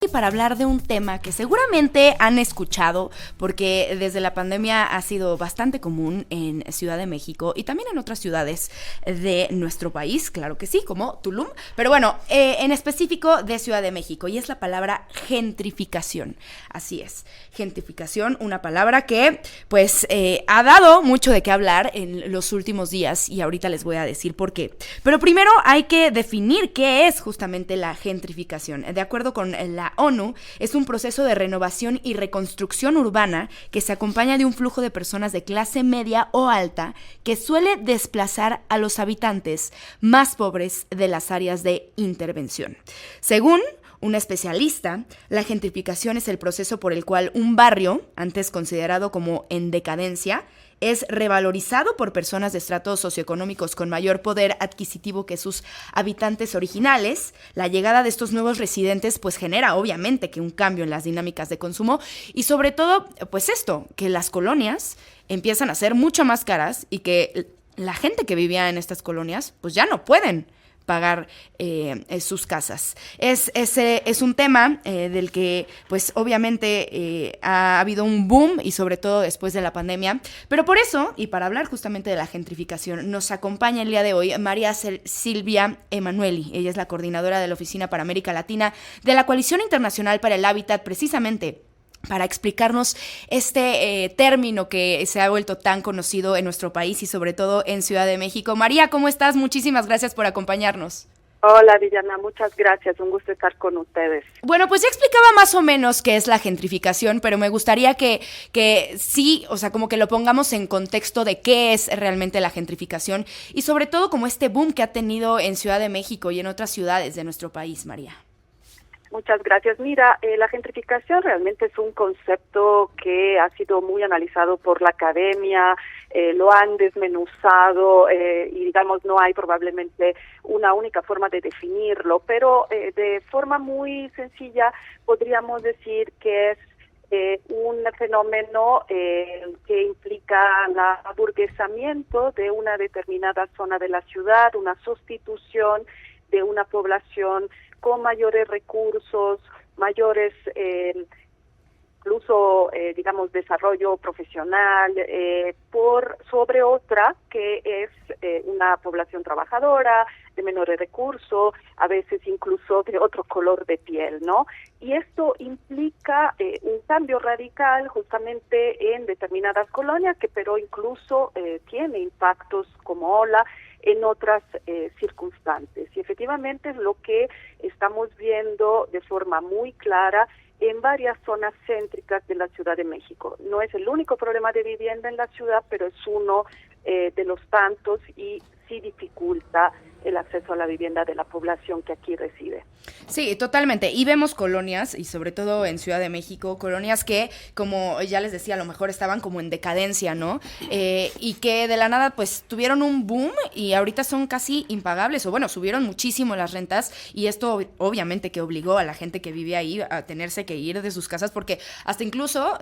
Y para hablar de un tema que seguramente han escuchado, porque desde la pandemia ha sido bastante común en Ciudad de México y también en otras ciudades de nuestro país, claro que sí, como Tulum, pero bueno, en específico de Ciudad de México, y es la palabra gentrificación. Así es, gentrificación, una palabra que pues ha dado mucho de qué hablar en los últimos días, y ahorita les voy a decir por qué. Pero primero hay que definir qué es justamente la gentrificación. De acuerdo con la ONU, es un proceso de renovación y reconstrucción urbana que se acompaña de un flujo de personas de clase media o alta que suele desplazar a los habitantes más pobres de las áreas de intervención. Según un especialista, la gentrificación es el proceso por el cual un barrio, antes considerado como en decadencia, es revalorizado por personas de estratos socioeconómicos con mayor poder adquisitivo que sus habitantes originales. La llegada de estos nuevos residentes pues genera obviamente que un cambio en las dinámicas de consumo y sobre todo pues esto, que las colonias empiezan a ser mucho más caras y que la gente que vivía en estas colonias pues ya no pueden pagar sus casas. Es un tema del que pues obviamente ha habido un boom y sobre todo después de la pandemia, pero por eso, y para hablar justamente de la gentrificación, nos acompaña el día de hoy María Silvia Emanueli. Ella es la coordinadora de la Oficina para América Latina de la Coalición Internacional para el Hábitat, precisamente para explicarnos este término que se ha vuelto tan conocido en nuestro país y sobre todo en Ciudad de México. María, ¿cómo estás? Muchísimas gracias por acompañarnos. Hola, Villana, muchas gracias, un gusto estar con ustedes. Bueno, pues ya explicaba más o menos qué es la gentrificación, pero me gustaría que sí, o sea, como que lo pongamos en contexto de qué es realmente la gentrificación y sobre todo como este boom que ha tenido en Ciudad de México y en otras ciudades de nuestro país, María. Muchas gracias. Mira, la gentrificación realmente es un concepto que ha sido muy analizado por la academia, lo han desmenuzado y digamos no hay probablemente una única forma de definirlo, pero de forma muy sencilla podríamos decir que es un fenómeno que implica el aburguesamiento de una determinada zona de la ciudad, una sustitución de una población con mayores recursos, mayores incluso digamos desarrollo profesional sobre otra que es una población trabajadora de menores recursos, a veces incluso de otro color de piel, ¿no? Y esto implica un cambio radical justamente en determinadas colonias que pero incluso tiene impactos como ola en otras circunstancias. Y efectivamente es lo que estamos viendo de forma muy clara en varias zonas céntricas de la Ciudad de México. No es el único problema de vivienda en la ciudad, pero es uno de los tantos y sí dificulta el acceso a la vivienda de la población que aquí reside. Sí, totalmente. Y vemos colonias, y sobre todo en Ciudad de México, colonias que, como ya les decía, a lo mejor estaban como en decadencia, ¿no? Y que de la nada, pues, tuvieron un boom y ahorita son casi impagables, o bueno, subieron muchísimo las rentas, y esto obviamente que obligó a la gente que vive ahí a tenerse que ir de sus casas, porque hasta incluso,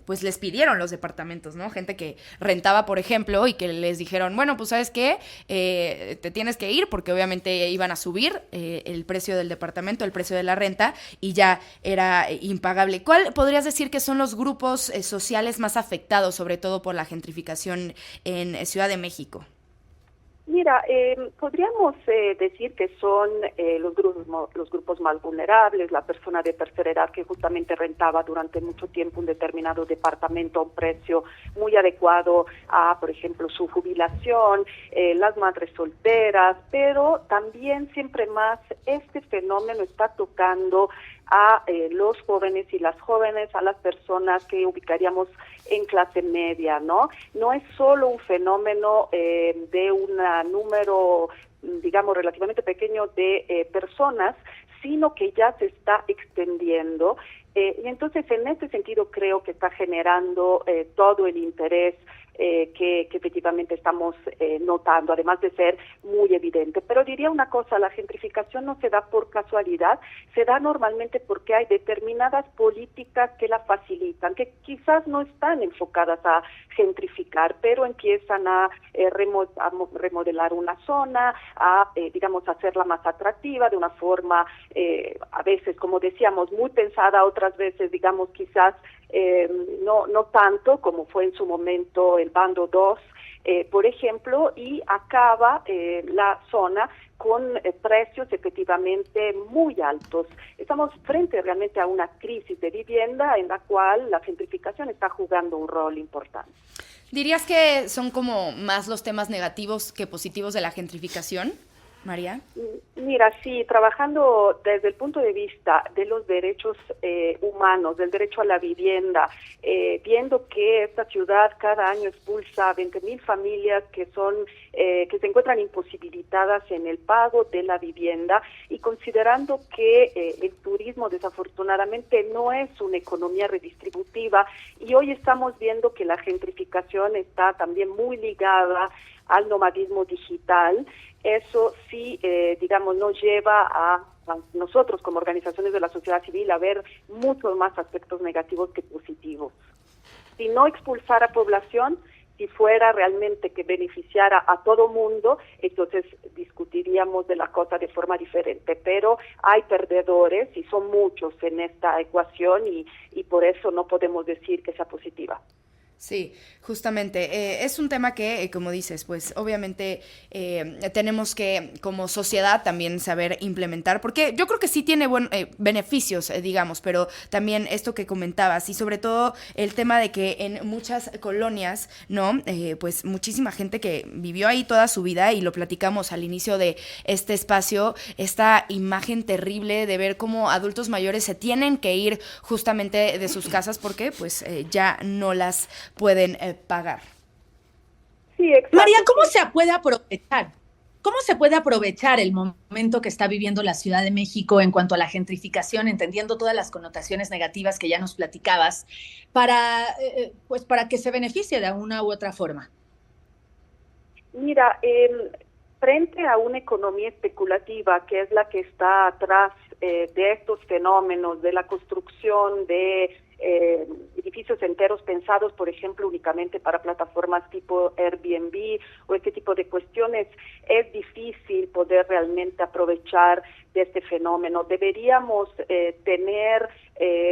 pues, les pidieron los departamentos, ¿no? Gente que rentaba, por ejemplo, y que les dijeron, bueno, pues, ¿sabes qué? Te tienes que ir, porque obviamente iban a subir el precio del departamento, el precio de la renta, y ya era impagable. ¿Cuál podrías decir que son los grupos sociales más afectados, sobre todo por la gentrificación en Ciudad de México? Mira, podríamos decir que son los grupos más vulnerables, la persona de tercera edad que justamente rentaba durante mucho tiempo un determinado departamento a un precio muy adecuado a, por ejemplo, su jubilación, las madres solteras, pero también siempre más este fenómeno está tocando a los jóvenes y las jóvenes, a las personas que ubicaríamos en clase media, ¿no? No es solo un fenómeno de un número, digamos, relativamente pequeño de personas, sino que ya se está extendiendo. Y entonces, en este sentido, creo que está generando todo el interés que efectivamente estamos notando, además de ser muy evidente. Pero diría una cosa, la gentrificación no se da por casualidad, se da normalmente porque hay determinadas políticas que la facilitan, que quizás no están enfocadas a gentrificar, pero empiezan a remodelar una zona, a, digamos, hacerla más atractiva de una forma, a veces, como decíamos, muy pensada, otras veces, digamos, quizás no tanto, como fue en su momento el Bando 2, por ejemplo, y acaba la zona con precios efectivamente muy altos. Estamos frente realmente a una crisis de vivienda en la cual la gentrificación está jugando un rol importante. ¿Dirías que son como más los temas negativos que positivos de la gentrificación, María? Mira, sí, trabajando desde el punto de vista de los derechos humanos, del derecho a la vivienda, viendo que esta ciudad cada año expulsa 20,000 familias que se encuentran imposibilitadas en el pago de la vivienda, y considerando que el turismo desafortunadamente no es una economía redistributiva, y hoy estamos viendo que la gentrificación está también muy ligada al nomadismo digital. Eso sí, digamos, nos lleva a nosotros como organizaciones de la sociedad civil a ver muchos más aspectos negativos que positivos. Si no expulsara población, si fuera realmente que beneficiara a todo mundo, entonces discutiríamos de la cosa de forma diferente. Pero hay perdedores y son muchos en esta ecuación y por eso no podemos decir que sea positiva. Sí, justamente. Es un tema que, como dices, pues obviamente tenemos que como sociedad también saber implementar, porque yo creo que sí tiene beneficios, digamos, pero también esto que comentabas y sobre todo el tema de que en muchas colonias, ¿no? Pues muchísima gente que vivió ahí toda su vida, y lo platicamos al inicio de este espacio, esta imagen terrible de ver cómo adultos mayores se tienen que ir justamente de sus casas porque pues ya no las pueden pagar. Sí, exacto. María, ¿cómo se puede aprovechar? ¿Cómo se puede aprovechar el momento que está viviendo la Ciudad de México en cuanto a la gentrificación, entendiendo todas las connotaciones negativas que ya nos platicabas, para que se beneficie de una u otra forma? Mira, frente a una economía especulativa que es la que está atrás de estos fenómenos, de la construcción de edificios enteros pensados, por ejemplo, únicamente para plataformas tipo Airbnb o este tipo de cuestiones, es difícil poder realmente aprovechar de este fenómeno. Deberíamos tener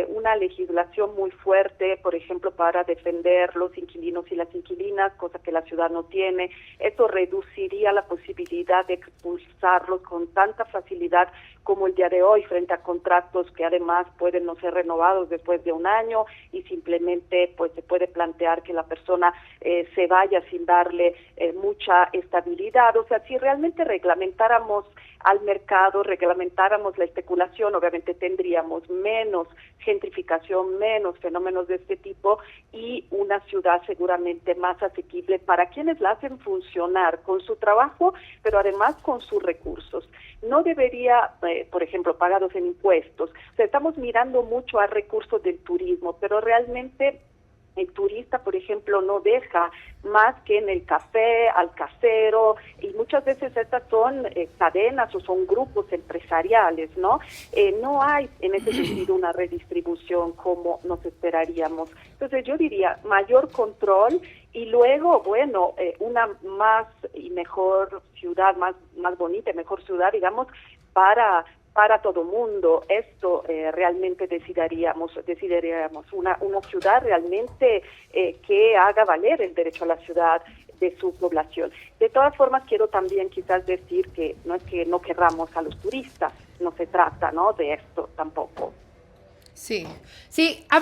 una legislación muy fuerte, por ejemplo, para defender los inquilinos y las inquilinas, cosa que la ciudad no tiene. Eso reduciría la posibilidad de expulsarlos con tanta facilidad como el día de hoy, frente a contratos que además pueden no ser renovados después de un año, y simplemente pues se puede plantear que la persona se vaya sin darle mucha estabilidad. O sea, si realmente reglamentáramos al mercado, reglamentáramos la especulación, obviamente tendríamos menos gentrificación, menos fenómenos de este tipo, y una ciudad seguramente más asequible para quienes la hacen funcionar con su trabajo, pero además con sus recursos. No debería, por ejemplo, pagados en impuestos. O sea, estamos mirando mucho a recursos del turismo, pero realmente el turista, por ejemplo, no deja más que en el café, al casero, y muchas veces estas son cadenas o son grupos empresariales, ¿no? No hay en ese sentido una redistribución como nos esperaríamos. Entonces yo diría mayor control, y luego, bueno, una más y mejor ciudad, más bonita y mejor ciudad, digamos, para todo mundo. Esto realmente decidiríamos una ciudad realmente que haga valer el derecho a la ciudad de su población. De todas formas, quiero también quizás decir que no es que no querramos a los turistas, no se trata, ¿no?, de esto tampoco. Sí, sí, habla